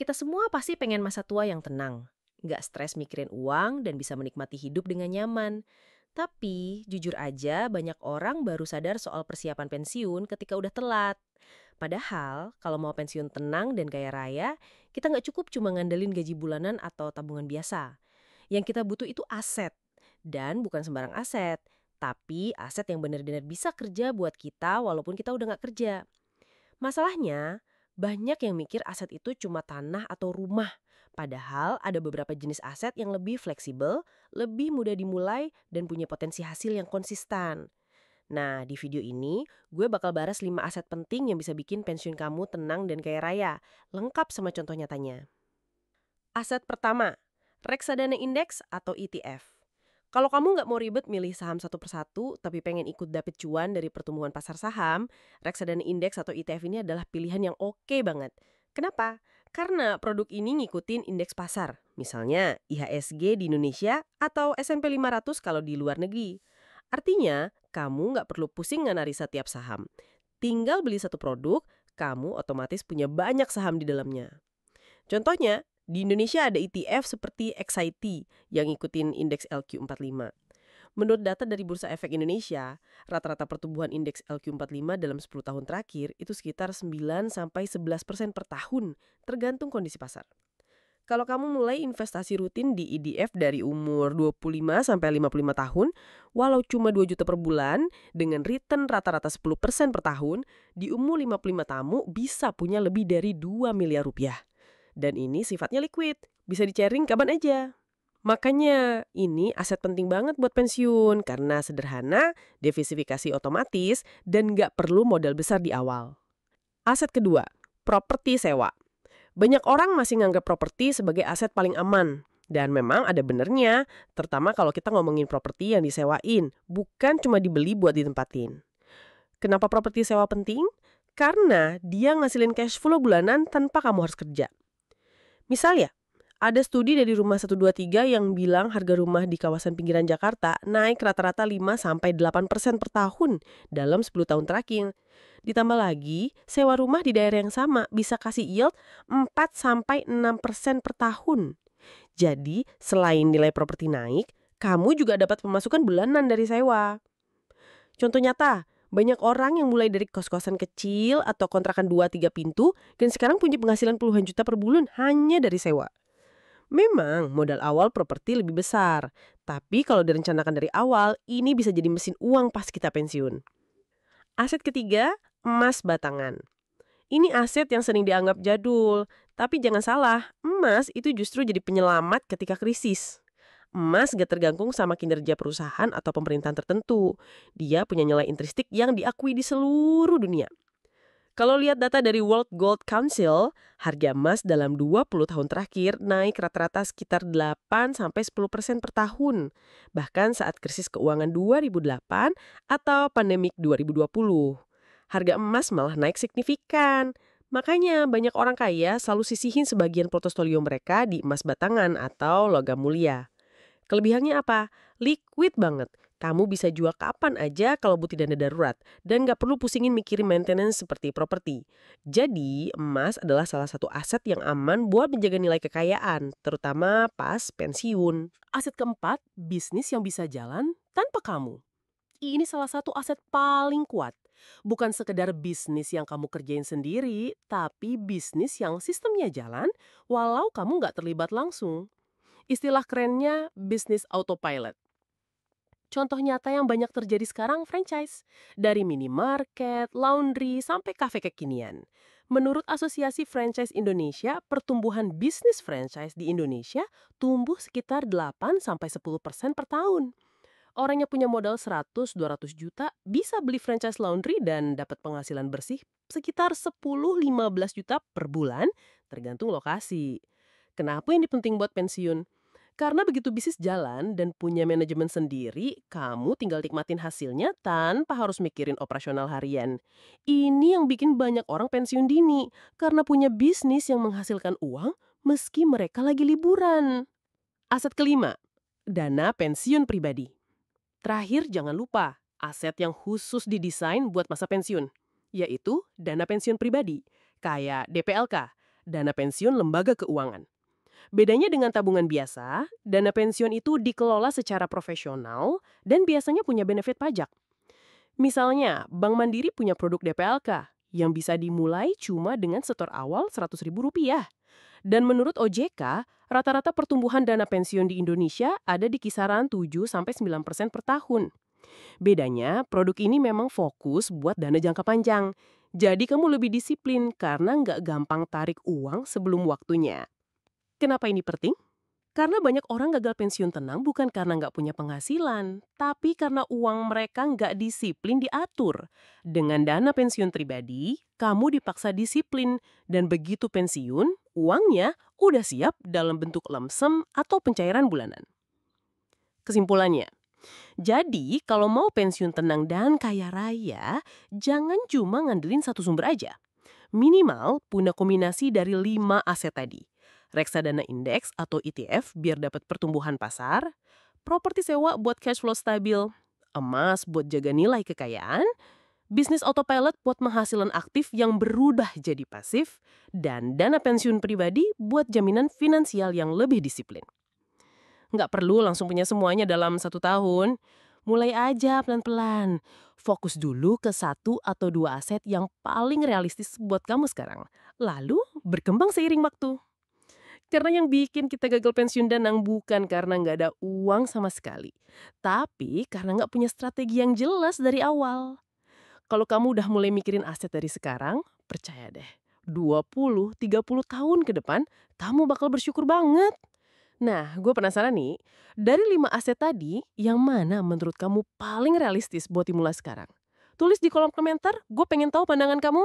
Kita semua pasti pengen masa tua yang tenang, nggak stres mikirin uang dan bisa menikmati hidup dengan nyaman. Tapi, jujur aja banyak orang baru sadar soal persiapan pensiun ketika udah telat. Padahal, kalau mau pensiun tenang dan kaya raya, kita nggak cukup cuma ngandelin gaji bulanan atau tabungan biasa. Yang kita butuh itu aset. Dan bukan sembarang aset, tapi aset yang benar-benar bisa kerja buat kita walaupun kita udah nggak kerja. Masalahnya, banyak yang mikir aset itu cuma tanah atau rumah. Padahal ada beberapa jenis aset yang lebih fleksibel, lebih mudah dimulai, dan punya potensi hasil yang konsisten. Nah, di video ini, gue bakal bahas 5 aset penting yang bisa bikin pensiun kamu tenang dan kaya raya. Lengkap sama contoh nyatanya. Aset pertama, reksadana indeks atau ETF. Kalau kamu nggak mau ribet milih saham satu persatu, tapi pengen ikut dapet cuan dari pertumbuhan pasar saham, reksadana indeks atau ETF ini adalah pilihan yang oke banget. Kenapa? Karena produk ini ngikutin indeks pasar, misalnya IHSG di Indonesia atau S&P 500 kalau di luar negeri. Artinya, kamu nggak perlu pusing nganalisa tiap saham. Tinggal beli satu produk, kamu otomatis punya banyak saham di dalamnya. Contohnya, di Indonesia ada ETF seperti XIT yang ngikutin indeks LQ45. Menurut data dari Bursa Efek Indonesia, rata-rata pertumbuhan indeks LQ45 dalam 10 tahun terakhir itu sekitar 9-11% per tahun, tergantung kondisi pasar. Kalau kamu mulai investasi rutin di ETF dari umur 25-55 tahun, walau cuma 2 juta per bulan, dengan return rata-rata 10% per tahun, di umur 55 tamu bisa punya lebih dari 2 miliar rupiah. Dan ini sifatnya liquid, bisa di-sharing kapan aja. Makanya ini aset penting banget buat pensiun karena sederhana, diversifikasi otomatis, dan nggak perlu modal besar di awal. Aset kedua, properti sewa. Banyak orang masih nganggap properti sebagai aset paling aman. Dan memang ada benernya, terutama kalau kita ngomongin properti yang disewain, bukan cuma dibeli buat ditempatin. Kenapa properti sewa penting? Karena dia ngasilin cash flow bulanan tanpa kamu harus kerja. Misalnya, ada studi dari Rumah 123 yang bilang harga rumah di kawasan pinggiran Jakarta naik rata-rata 5-8% per tahun dalam 10 tahun terakhir. Ditambah lagi, sewa rumah di daerah yang sama bisa kasih yield 4-6% per tahun. Jadi, selain nilai properti naik, kamu juga dapat pemasukan bulanan dari sewa. Contoh nyata, banyak orang yang mulai dari kos-kosan kecil atau kontrakan 2-3 pintu dan sekarang punya penghasilan puluhan juta per bulan hanya dari sewa. Memang modal awal properti lebih besar, tapi kalau direncanakan dari awal, ini bisa jadi mesin uang pas kita pensiun. Aset ketiga, emas batangan. Ini aset yang sering dianggap jadul, tapi jangan salah, emas itu justru jadi penyelamat ketika krisis. Emas gak tergantung sama kinerja perusahaan atau pemerintahan tertentu. Dia punya nilai intrinsik yang diakui di seluruh dunia. Kalau lihat data dari World Gold Council, harga emas dalam 20 tahun terakhir naik rata-rata sekitar 8-10% per tahun. Bahkan saat krisis keuangan 2008 atau pandemik 2020. Harga emas malah naik signifikan. Makanya banyak orang kaya selalu sisihin sebagian portofolio mereka di emas batangan atau logam mulia. Kelebihannya apa? Liquid banget. Kamu bisa jual kapan aja kalau butuh dana darurat. Dan nggak perlu pusingin mikirin maintenance seperti properti. Jadi, emas adalah salah satu aset yang aman buat menjaga nilai kekayaan, terutama pas pensiun. Aset keempat, bisnis yang bisa jalan tanpa kamu. Ini salah satu aset paling kuat. Bukan sekedar bisnis yang kamu kerjain sendiri, tapi bisnis yang sistemnya jalan walau kamu nggak terlibat langsung. Istilah kerennya bisnis autopilot. Contoh nyata yang banyak terjadi sekarang franchise. Dari minimarket, laundry, sampai kafe kekinian. Menurut Asosiasi Franchise Indonesia, pertumbuhan bisnis franchise di Indonesia tumbuh sekitar 8-10% per tahun. Orang yang punya modal 100-200 juta bisa beli franchise laundry dan dapat penghasilan bersih sekitar 10-15 juta per bulan tergantung lokasi. Kenapa ini penting buat pensiun? Karena begitu bisnis jalan dan punya manajemen sendiri, kamu tinggal nikmatin hasilnya tanpa harus mikirin operasional harian. Ini yang bikin banyak orang pensiun dini, karena punya bisnis yang menghasilkan uang meski mereka lagi liburan. Aset kelima, dana pensiun pribadi. Terakhir, jangan lupa, aset yang khusus didesain buat masa pensiun, yaitu dana pensiun pribadi, kayak DPLK, dana pensiun lembaga keuangan. Bedanya dengan tabungan biasa, dana pensiun itu dikelola secara profesional dan biasanya punya benefit pajak. Misalnya, Bank Mandiri punya produk DPLK yang bisa dimulai cuma dengan setor awal Rp100.000. Dan menurut OJK, rata-rata pertumbuhan dana pensiun di Indonesia ada di kisaran 7-9% per tahun. Bedanya, produk ini memang fokus buat dana jangka panjang. Jadi kamu lebih disiplin karena nggak gampang tarik uang sebelum waktunya. Kenapa ini penting? Karena banyak orang gagal pensiun tenang bukan karena nggak punya penghasilan, tapi karena uang mereka nggak disiplin diatur. Dengan dana pensiun pribadi, kamu dipaksa disiplin, dan begitu pensiun, uangnya udah siap dalam bentuk lump sum atau pencairan bulanan. Kesimpulannya, jadi kalau mau pensiun tenang dan kaya raya, jangan cuma ngandelin satu sumber aja. Minimal punya kombinasi dari 5 aset tadi. Reksadana indeks atau ETF biar dapat pertumbuhan pasar, properti sewa buat cash flow stabil, emas buat jaga nilai kekayaan, bisnis autopilot buat penghasilan aktif yang berubah jadi pasif, dan dana pensiun pribadi buat jaminan finansial yang lebih disiplin. Nggak perlu langsung punya semuanya dalam 1 tahun. Mulai aja pelan-pelan. Fokus dulu ke 1 atau 2 aset yang paling realistis buat kamu sekarang. Lalu berkembang seiring waktu. Karena yang bikin kita gagal pensiun danang bukan karena nggak ada uang sama sekali. Tapi karena nggak punya strategi yang jelas dari awal. Kalau kamu udah mulai mikirin aset dari sekarang, percaya deh. 20-30 tahun ke depan, kamu bakal bersyukur banget. Nah, gue penasaran nih, dari 5 aset tadi, yang mana menurut kamu paling realistis buat dimulai sekarang? Tulis di kolom komentar, gue pengen tahu pandangan kamu.